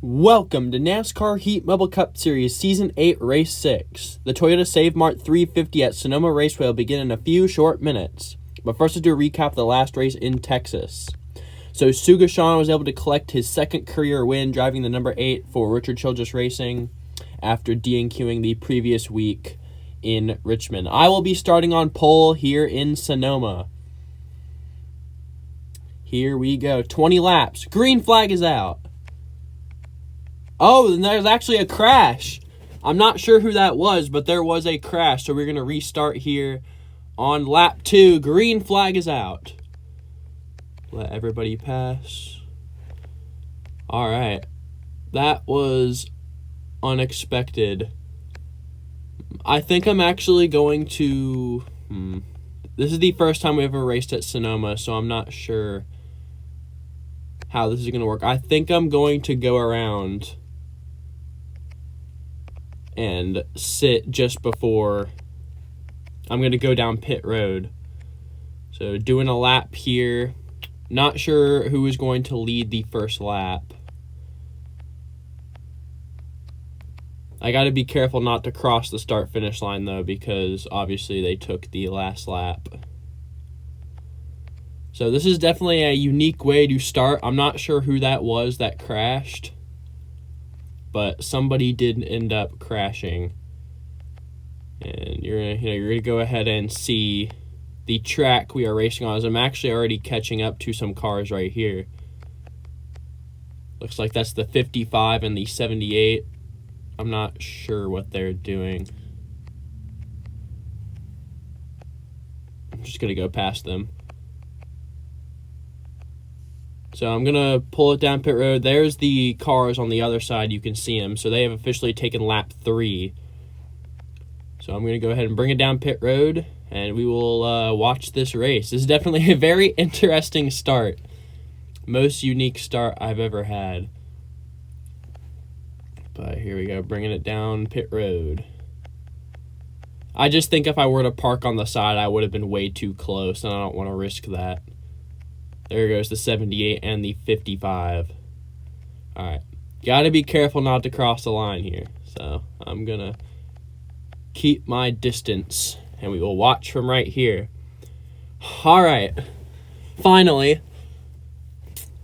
Welcome to NASCAR Heat Mobile Cup Series Season 8, Race 6. The Toyota Save Mart 350 at Sonoma Raceway will begin in a few short minutes. But first, let's do a recap of the last race in Texas. So, Sugashan was able to collect his second career win driving the number 8 for Richard Childress Racing after DNQing the previous week in Richmond. I will be starting on pole here in Sonoma. Here we go. 20 laps. Green flag is out. Oh, and there's actually a crash. I'm not sure who that was, but there was a crash. So we're going to restart here on lap 2. Green flag is out. Let everybody pass. All right. That was unexpected. I think I'm actually going to... This is the first time we ever raced at Sonoma, so I'm not sure how this is going to work. I think I'm going to go around and sit just before I'm going to go down pit road. So doing a lap here. Not sure who is going to lead the first lap. I got to be careful not to cross the start-finish line, though, because obviously they took the last lap. So this is definitely a unique way to start. I'm not sure who that was that crashed, but somebody did end up crashing. And you're gonna go ahead and see the track we are racing on. As I'm actually already catching up to some cars right here. Looks like that's the 55 and the 78. I'm not sure what they're doing. I'm just gonna go past them. So I'm going to pull it down pit road. There's the cars on the other side. You can see them. So they have officially taken lap 3. So I'm going to go ahead and bring it down pit road, and we will watch this race. This is definitely a very interesting start. Most unique start I've ever had. But here we go, bringing it down pit road. I just think if I were to park on the side, I would have been way too close, and I don't want to risk that. There goes the 78 and the 55. All right. Got to be careful not to cross the line here. So I'm going to keep my distance, and we will watch from right here. All right. Finally,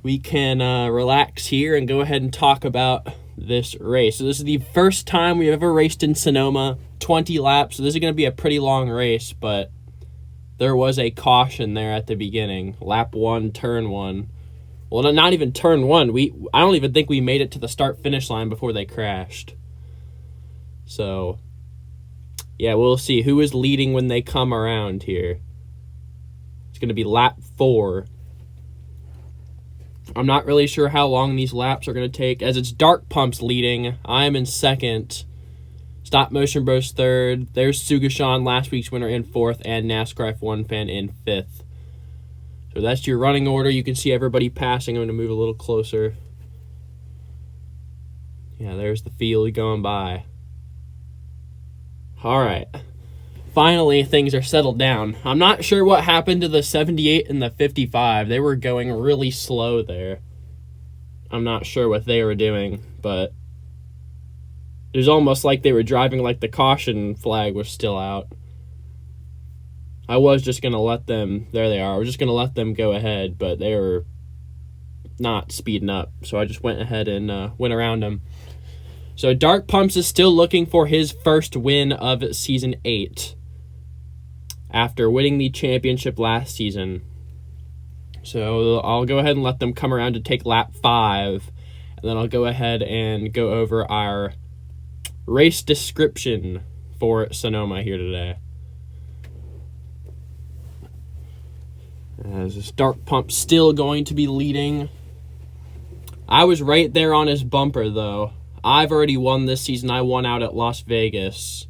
we can relax here and go ahead and talk about this race. So this is the first time we've ever raced in Sonoma, 20 laps. So this is going to be a pretty long race, but there was a caution there at the beginning. Lap 1, turn 1. Well, not even turn 1. I don't even think we made it to the start-finish line before they crashed. So, yeah, we'll see who is leading when they come around here. It's going to be lap 4. I'm not really sure how long these laps are going to take, as it's Dark Pumps leading. I am in second. Stop Motion Bros third. There's Sugashan, last week's winner, in fourth, and NASCAR F1 fan in fifth. So that's your running order. You can see everybody passing. I'm going to move a little closer. Yeah, there's the field going by. All right. Finally, things are settled down. I'm not sure what happened to the 78 and the 55. They were going really slow there. I'm not sure what they were doing, but it was almost like they were driving like the caution flag was still out. I was just going to let them... There they are. I was just going to let them go ahead, but they were not speeding up. So I just went ahead and went around them. So Dark Pumps is still looking for his first win of Season 8 after winning the championship last season. So I'll go ahead and let them come around to take lap 5. And then I'll go ahead and go over our race description for Sonoma here today. As this Dark Pump still going to be leading. I was right there on his bumper, though. I've already won this season. I won out at Las Vegas.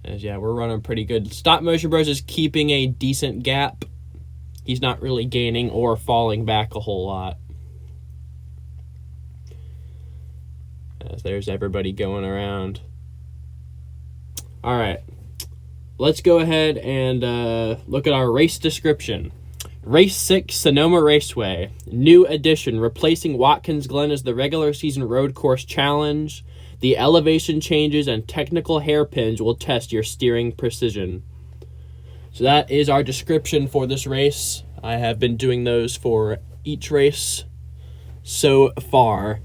As yeah, we're running pretty good. Stop Motion Bros is keeping a decent gap. He's not really gaining or falling back a whole lot. As there's everybody going around. All right. Let's go ahead and look at our race description. Race 6, Sonoma Raceway. New addition, replacing Watkins Glen as the regular season road course challenge. The elevation changes and technical hairpins will test your steering precision. So that is our description for this race. I have been doing those for each race so far.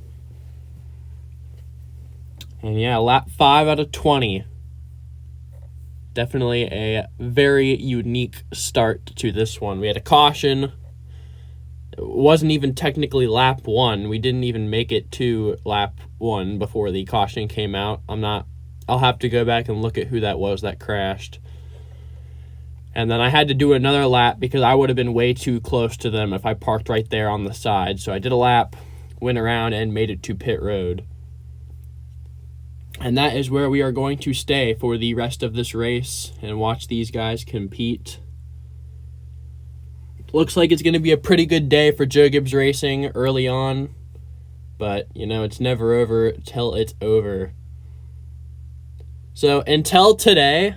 And yeah, lap 5 out of 20. Definitely a very unique start to this one. We had a caution. It wasn't even technically lap 1. We didn't even make it to lap 1 before the caution came out. I'll have to go back and look at who that was that crashed. And then I had to do another lap because I would have been way too close to them if I parked right there on the side. So I did a lap, went around, and made it to pit road. And that is where we are going to stay for the rest of this race and watch these guys compete. Looks like it's going to be a pretty good day for Joe Gibbs Racing early on. But, it's never over till it's over. So, until today,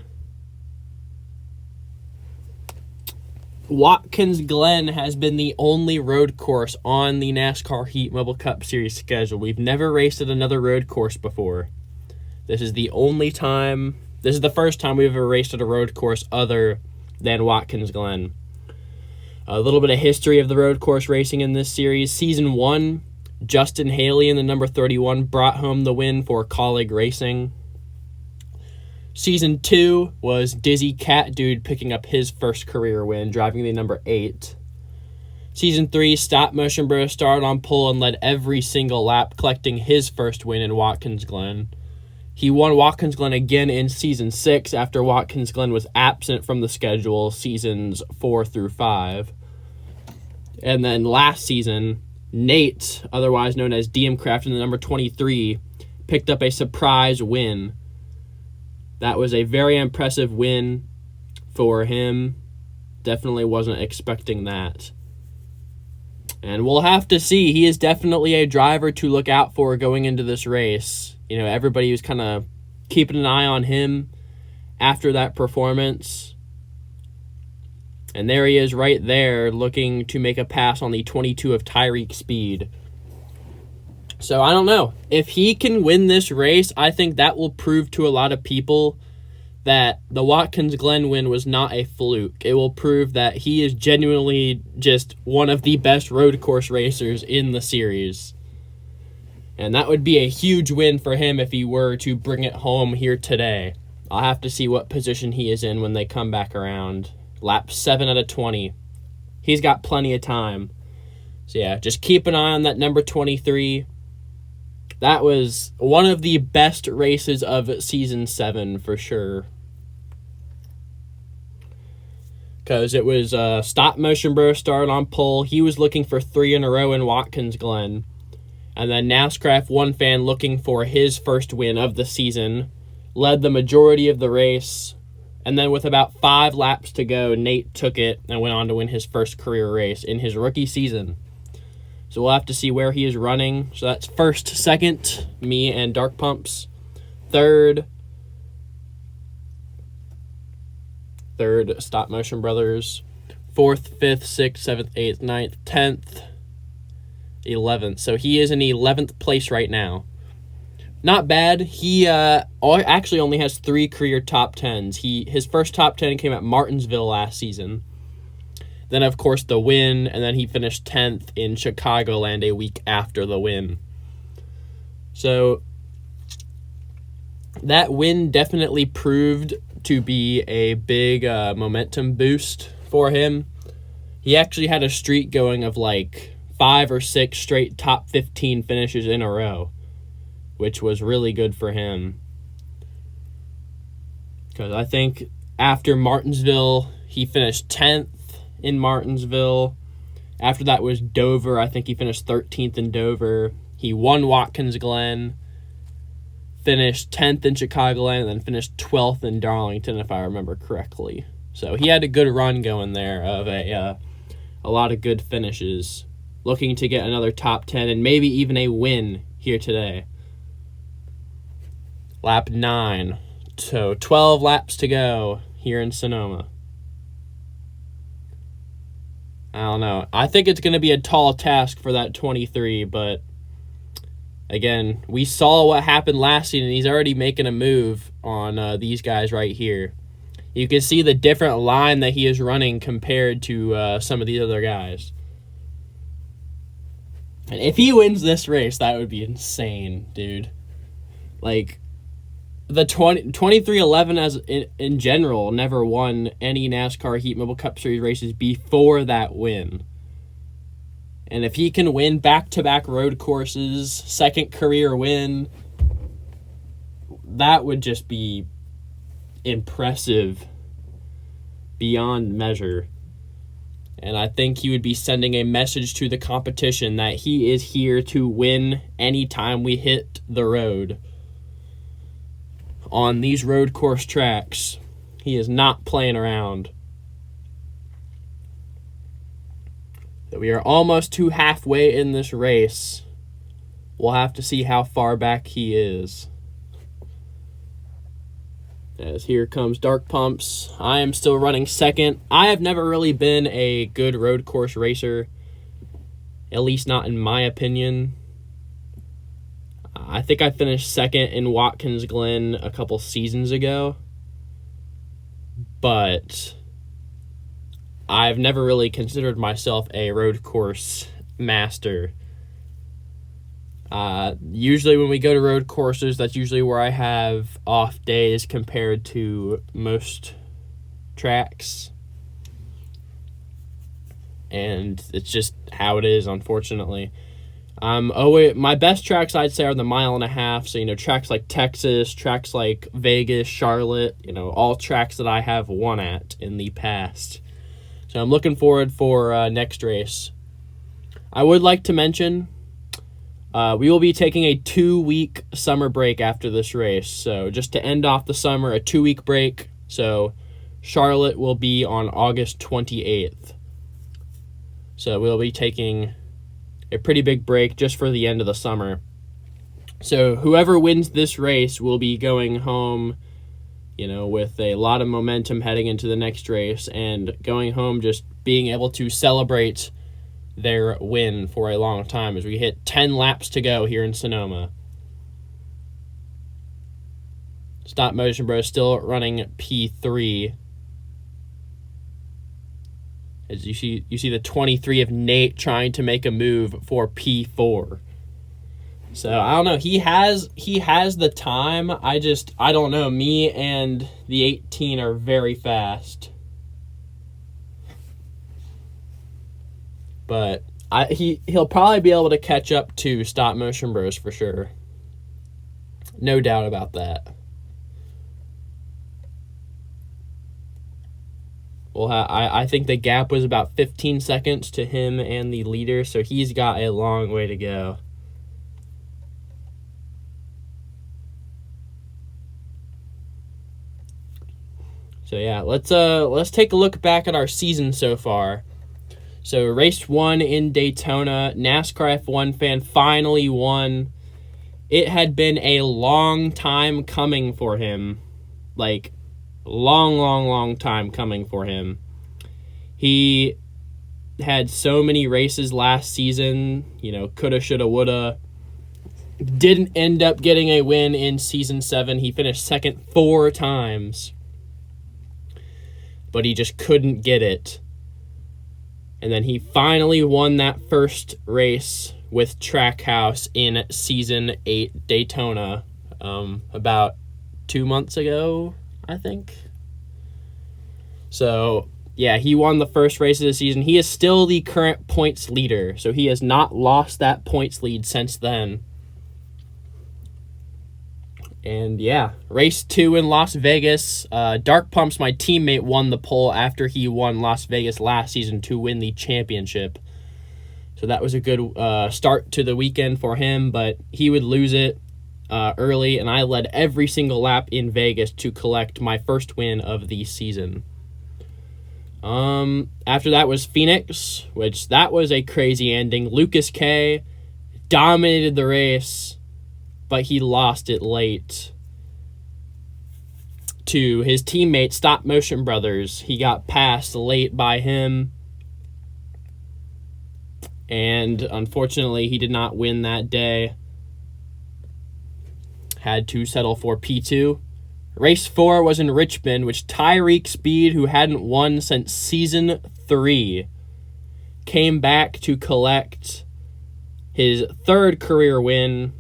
Watkins Glen has been the only road course on the NASCAR Heat Mobile Cup Series schedule. We've never raced at another road course before. This is the first time we've ever raced at a road course other than Watkins Glen. A little bit of history of the road course racing in this series. Season 1, Justin Haley in the number 31 brought home the win for Colleague Racing. Season 2 was Dizzy Cat Dude picking up his first career win, driving the number 8. Season 3, Stop Motion Bro started on pole and led every single lap, collecting his first win in Watkins Glen. He won Watkins Glen again in Season 6 after Watkins Glen was absent from the schedule seasons 4 through 5. And then last season, Nate, otherwise known as DM Craft in the number 23, picked up a surprise win. That was a very impressive win for him. Definitely wasn't expecting that. And we'll have to see. He is definitely a driver to look out for going into this race. Everybody was kind of keeping an eye on him after that performance. And there he is right there looking to make a pass on the 22 of Tyreek Speed. So I don't know. If he can win this race, I think that will prove to a lot of people that the Watkins Glen win was not a fluke. It will prove that he is genuinely just one of the best road course racers in the series. And that would be a huge win for him if he were to bring it home here today. I'll have to see what position he is in when they come back around. Lap 7 out of 20. He's got plenty of time. So yeah, just keep an eye on that number 23. That was one of the best races of Season 7 for sure. Because it was Stop Motion Bro started on pole. He was looking for 3 in a row in Watkins Glen. And then NASCAR F1 fan looking for his first win of the season. Led the majority of the race. And then with about 5 laps to go, Nate took it and went on to win his first career race in his rookie season. So we'll have to see where he is running. So that's first, second, me and Dark Pumps. Third, Stop Motion Brothers. 4th, 5th, 6th, 7th, 8th, 9th, 10th, 11th. So he is in 11th place right now. Not bad. He actually only has 3 career top 10s. His first top 10 came at Martinsville last season. Then, of course, the win, and then he finished 10th in Chicagoland a week after the win. So that win definitely proved to be a big momentum boost for him. He actually had a streak going of like 5 or 6 straight top 15 finishes in a row, which was really good for him. Because I think after Martinsville, he finished 10th in Martinsville. After that was Dover. I think he finished 13th in Dover. He won Watkins Glen, finished 10th in Chicagoland, and then finished 12th in Darlington, if I remember correctly. So he had a good run going there of a lot of good finishes. Looking to get another top 10 and maybe even a win here today. Lap 9. So 12 laps to go here in Sonoma. I don't know. I think it's going to be a tall task for that 23, but again, we saw what happened last season. He's already making a move on these guys right here. You can see the different line that he is running compared to some of these other guys. And if he wins this race, that would be insane, dude. Like, the 2311 as in general never won any NASCAR Heat Mobile Cup Series races before that win. And if he can win back-to-back road courses, second career win, that would just be impressive beyond measure. And I think he would be sending a message to the competition that he is here to win anytime we hit the road. On these road course tracks, he is not playing around. So we are almost to halfway in this race. We'll have to see how far back he is. As here comes Dark Pumps. I am still running second. I have never really been a good road course racer, at least not in my opinion. I think I finished second in Watkins Glen a couple seasons ago, but I've never really considered myself a road course master. Usually when we go to road courses, that's usually where I have off days compared to most tracks. And it's just how it is, unfortunately. My best tracks, I'd say, are the 1.5 miles. So, tracks like Texas, tracks like Vegas, Charlotte, all tracks that I have won at in the past. So I'm looking forward for next race. I would like to mention we will be taking a 2-week summer break after this race. So just to end off the summer, a 2-week break. So Charlotte will be on August 28th. So we'll be taking a pretty big break just for the end of the summer. So whoever wins this race will be going home, with a lot of momentum heading into the next race, and going home just being able to celebrate their win for a long time as we hit 10 laps to go here in Sonoma. Stop Motion Bros still running P3. As you see the 23 of Nate trying to make a move for P4. So I don't know. He has the time. I don't know. Me and the 18 are very fast. But he'll probably be able to catch up to Stop Motion Bros for sure. No doubt about that. Well, I think the gap was about 15 seconds to him and the leader, so he's got a long way to go. So yeah, let's take a look back at our season so far. So race 1 in Daytona, NASCAR F1 fan finally won. It had been a long time coming for him. Like, long time coming for him. He had so many races last season, coulda, shoulda, woulda. Didn't end up getting a win in season 7. He finished second 4 times. But he just couldn't get it. And then he finally won that first race with Trackhouse in season 8 Daytona about 2 months ago, I think. So, yeah, he won the first race of the season. He is still the current points leader, so he has not lost that points lead since then. And, yeah, race 2 in Las Vegas. Dark Pumps, my teammate, won the pole after he won Las Vegas last season to win the championship. So that was a good start to the weekend for him, but he would lose it early, and I led every single lap in Vegas to collect my first win of the season. After that was Phoenix, which that was a crazy ending. Lucas K dominated the race, but he lost it late to his teammate Stop Motion Brothers. He got passed late by him. And unfortunately, he did not win that day. Had to settle for P2. Race 4 was in Richmond, which Tyreek Speed, who hadn't won since Season 3, came back to collect his third career win.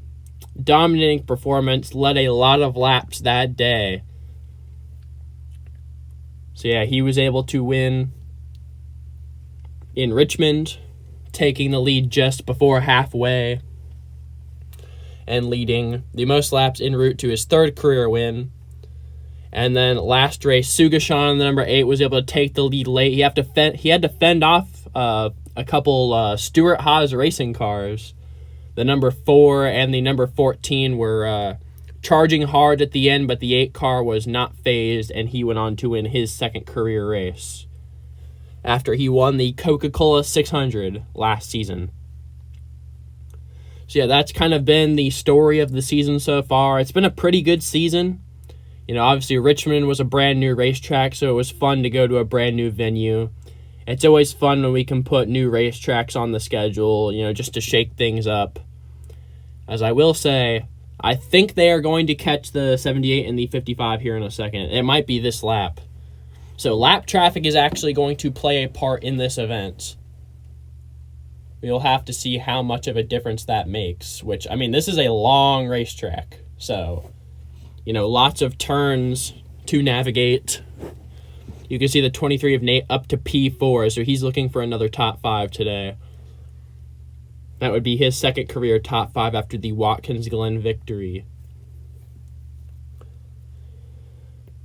Dominating performance, led a lot of laps that day. So yeah, he was able to win in Richmond, taking the lead just before halfway and leading the most laps en route to his third career win. And then last race, Sugashan, the number 8, was able to take the lead late. He had to fend off a couple Stuart Haas racing cars. The number 4 and the number 14 were charging hard at the end, but the 8 car was not phased, and he went on to win his second career race after he won the Coca-Cola 600 last season. So yeah, that's kind of been the story of the season so far. It's been a pretty good season. You know, obviously Richmond was a brand new racetrack, so it was fun to go to a brand new venue. It's always fun when we can put new racetracks on the schedule, you know, just to shake things up. As I will say, I think they are going to catch the 78 and the 55 here in a second. It might be this lap. So lap traffic is actually going to play a part in this event. We'll have to see how much of a difference that makes, which, I mean, this is a long racetrack. So, you know, lots of turns to navigate. You can see the 23 of Nate up to P4, so he's looking for another top 5 today. That would be his second career top 5 after the Watkins Glen victory.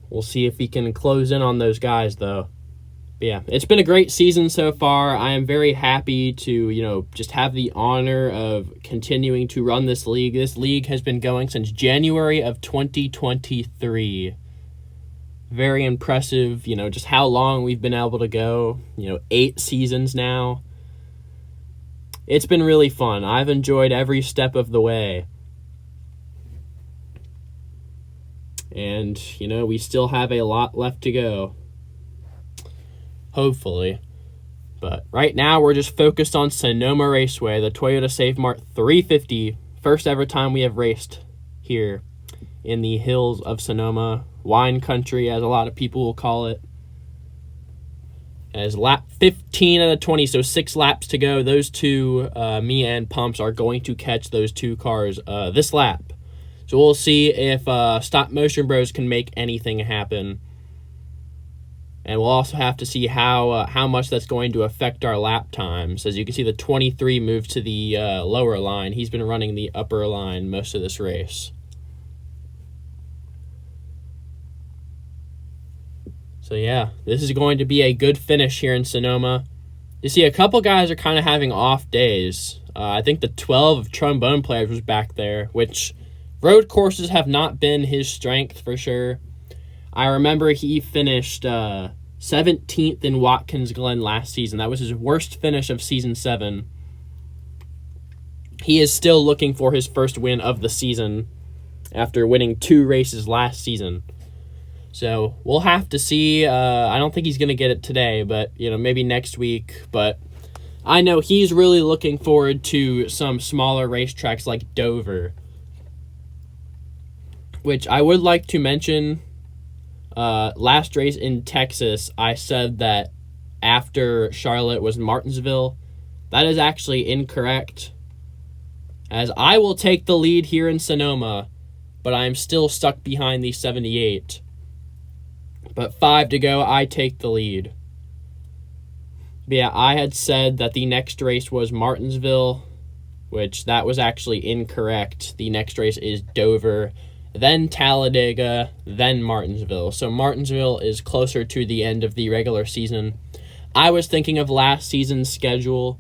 We'll see if he can close in on those guys, though. But yeah, it's been a great season so far. I am very happy to, you know, just have the honor of continuing to run this league. This league has been going since January of 2023. Very impressive, you know, just how long we've been able to go. You know, 8 seasons now. It's been really fun. I've enjoyed every step of the way. And, you know, we still have a lot left to go. Hopefully. But right now, we're just focused on Sonoma Raceway, the Toyota SafeMart 350. First ever time we have raced here in the hills of Sonoma. Wine country, as a lot of people will call it. As lap 15 out of 20, so 6 laps to go. Those two, me and Pumps, are going to catch those 2 cars this lap. So we'll see if Stop Motion Bros can make anything happen. And we'll also have to see how much that's going to affect our lap times. As you can see, the 23 moved to the lower line. He's been running the upper line most of this race. So yeah, this is going to be a good finish here in Sonoma. You see, a couple guys are kind of having off days. I think the 12 of Trombone Players was back there, which road courses have not been his strength for sure. I remember he finished 17th in Watkins Glen last season. That was his worst finish of Season 7. He is still looking for his first win of the season after winning 2 races last season. So we'll have to see. I don't think he's going to get it today, but you know, maybe next week. But I know he's really looking forward to some smaller racetracks like Dover, which I would like to mention. Last race in Texas, I said that after Charlotte was Martinsville. That is actually incorrect, as I will take the lead here in Sonoma, but I am still stuck behind the 78. But 5 to go, I take the lead. But yeah, I had said that the next race was Martinsville, which that was actually incorrect. The next race is Dover, then Talladega, then Martinsville. So Martinsville is closer to the end of the regular season. I was thinking of last season's schedule.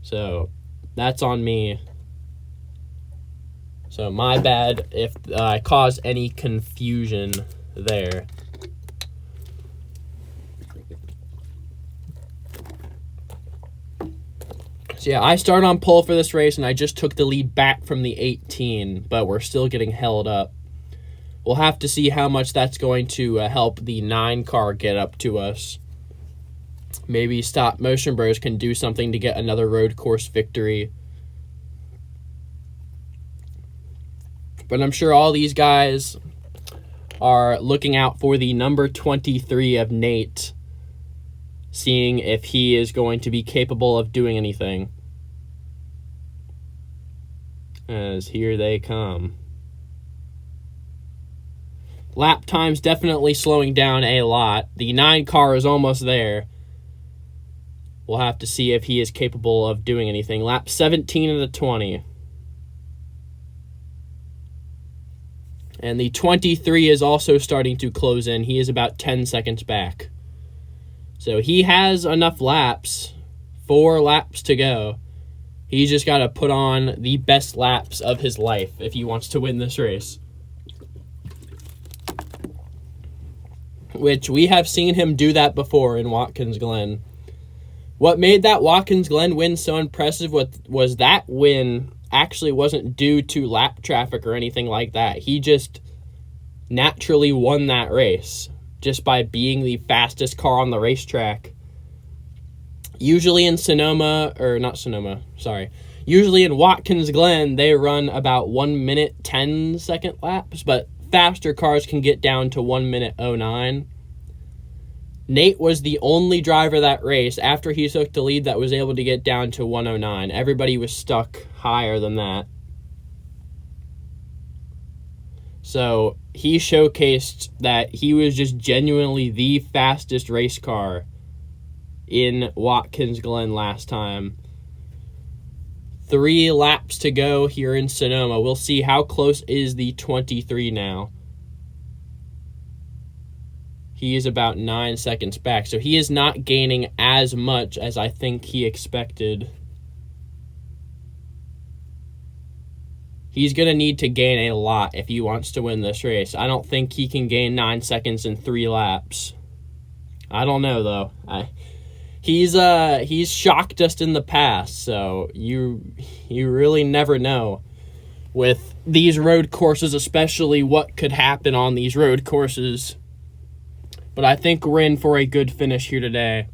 So that's on me. So my bad if I caused any confusion there. So yeah, I started on pole for this race, and I just took the lead back from the 18, but we're still getting held up. We'll have to see how much that's going to help the 9 car get up to us. Maybe Stop Motion Bros can do something to get another road course victory. But I'm sure all these guys are looking out for the number 23 of Nate, seeing if he is going to be capable of doing anything. As here they come. Lap time's definitely slowing down a lot. The 9 car is almost there. We'll have to see if he is capable of doing anything. Lap 17 of the 20. And the 23 is also starting to close in. He is about 10 seconds back. So he has enough laps. 4 laps to go. He's just got to put on the best laps of his life if he wants to win this race. Which we have seen him do that before in Watkins Glen. What made that Watkins Glen win so impressive was that win actually wasn't due to lap traffic or anything like that. He just naturally won that race just by being the fastest car on the racetrack. Usually in usually in Watkins Glen, they run about 1 minute 10 second laps, but faster cars can get down to 1 minute 09. Nate was the only driver that race after he took the lead that was able to get down to 109. Everybody was stuck higher than that. So he showcased that he was just genuinely the fastest race car in Watkins Glen last time. 3 laps to go here in Sonoma. We'll see how close is the 23 now. He is about 9 seconds back, so he is not gaining as much as I think he expected. He's going to need to gain a lot if he wants to win this race. I don't think he can gain 9 seconds in 3 laps. I don't know, though. He's shocked us in the past, so you really never know with these road courses, especially what could happen on these road courses. But I think we're in for a good finish here today.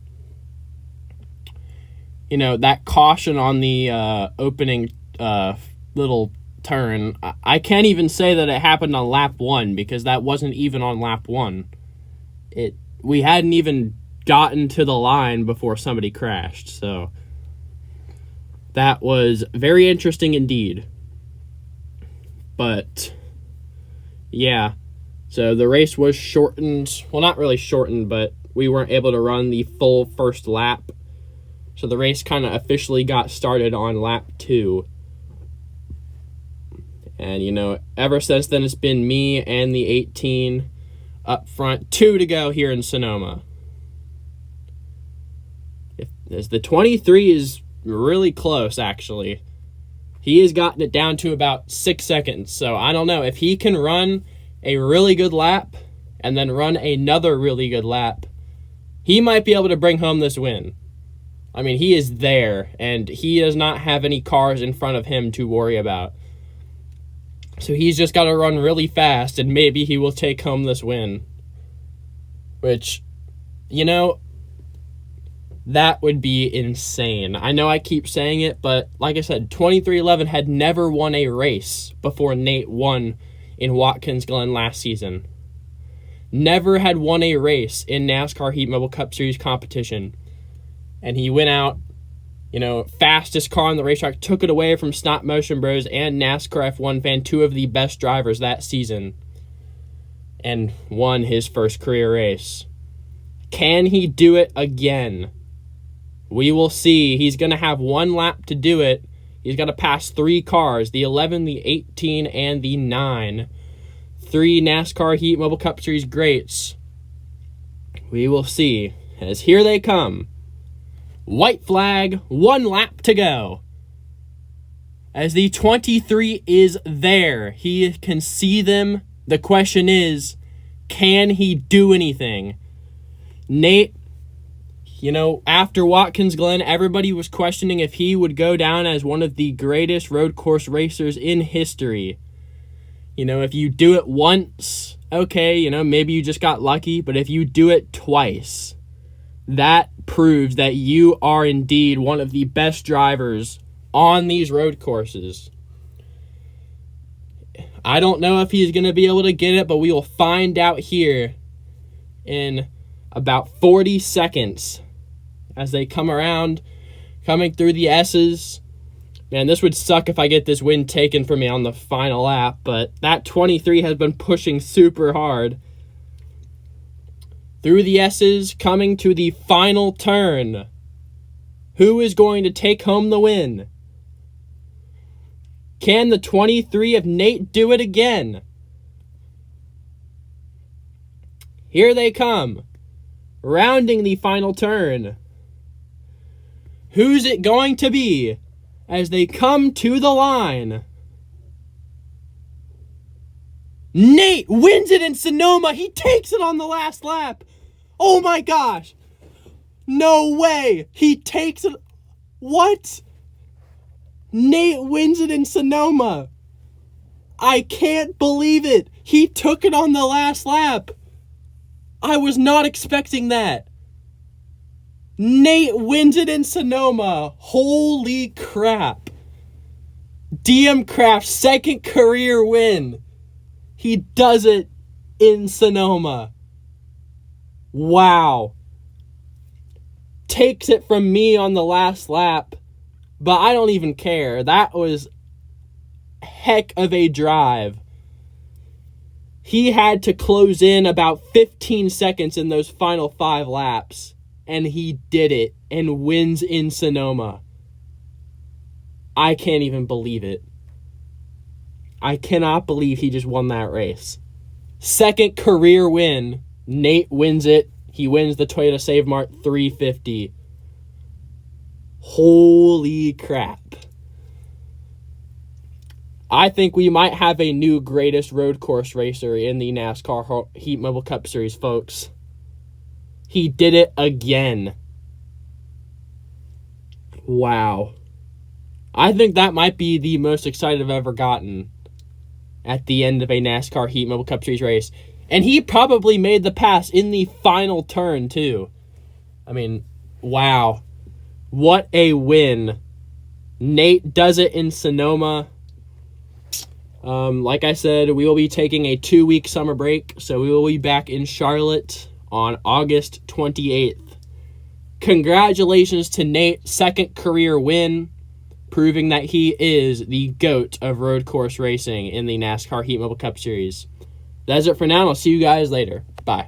You know, that caution on the opening little turn, I can't even say that it happened on lap 1 because that wasn't even on lap 1. We hadn't even gotten to the line before somebody crashed, so that was very interesting indeed. But yeah, so the race was shortened. Well, not really shortened, but we weren't able to run the full first lap. So the race kind of officially got started on lap 2. And, you know, ever since then, it's been me and the 18 up front. 2 to go here in Sonoma. As the 23 is really close, actually. He has gotten it down to about 6 seconds. So I don't know. If he can run a really good lap and then run another really good lap, he might be able to bring home this win. I mean, he is there, and he does not have any cars in front of him to worry about. So he's just got to run really fast, and maybe he will take home this win. Which, you know, that would be insane. I know I keep saying it, but like I said, 2311 had never won a race before Nate won in Watkins Glen last season. Never had won a race in NASCAR Heat Mobile Cup Series competition. And he went out, you know, fastest car on the racetrack, took it away from Stop Motion Bros and NASCAR F1 Fan, 2 of the best drivers that season, and won his first career race. Can he do it again? We will see. He's going to have 1 lap to do it. He's got to pass 3 cars, the 11, the 18, and the 9. 3 NASCAR Heat Mobile Cup Series greats. We will see, as here they come. White flag, 1 lap to go. As the 23 is there, he can see them. The question is, can he do anything? Nate, you know, after Watkins Glen, everybody was questioning if he would go down as one of the greatest road course racers in history. You know, if you do it once, okay, you know, maybe you just got lucky, but if you do it twice, that proves that you are indeed one of the best drivers on these road courses. I don't know if he's going to be able to get it, but we will find out here in about 40 seconds as they come around, coming through the S's. Man, this would suck if I get this win taken from me on the final lap, but that 23 has been pushing super hard. Through the S's, coming to the final turn. Who is going to take home the win? Can the 23 of Nate do it again? Here they come, rounding the final turn. Who's it going to be as they come to the line? Nate wins it in Sonoma. He takes it on the last lap. Oh my gosh. No way. He takes it. What? Nate wins it in Sonoma. I can't believe it. He took it on the last lap. I was not expecting that. Nate wins it in Sonoma. Holy crap. DM Craft's second career win. He does it in Sonoma. Wow. Takes it from me on the last lap, but I don't even care. That was heck of a drive. He had to close in about 15 seconds in those final 5 laps, and he did it and wins in Sonoma. I can't even believe it. I cannot believe he just won that race. Second career win. Nate wins it. He wins the Toyota Save Mart 350. Holy crap. I think we might have a new greatest road course racer in the NASCAR Heat Mobile Cup Series, folks. He did it again. Wow. I think that might be the most excited I've ever gotten at the end of a NASCAR Heat Mobile Cup Series race. And he probably made the pass in the final turn, too. I mean, wow. What a win. Nate does it in Sonoma. Like I said, we will be taking a 2-week summer break, so we will be back in Charlotte on August 28th. Congratulations to Nate, second career win, proving that he is the GOAT of road course racing in the NASCAR Heat Mobile Cup Series. That's it for now, and I'll see you guys later. Bye.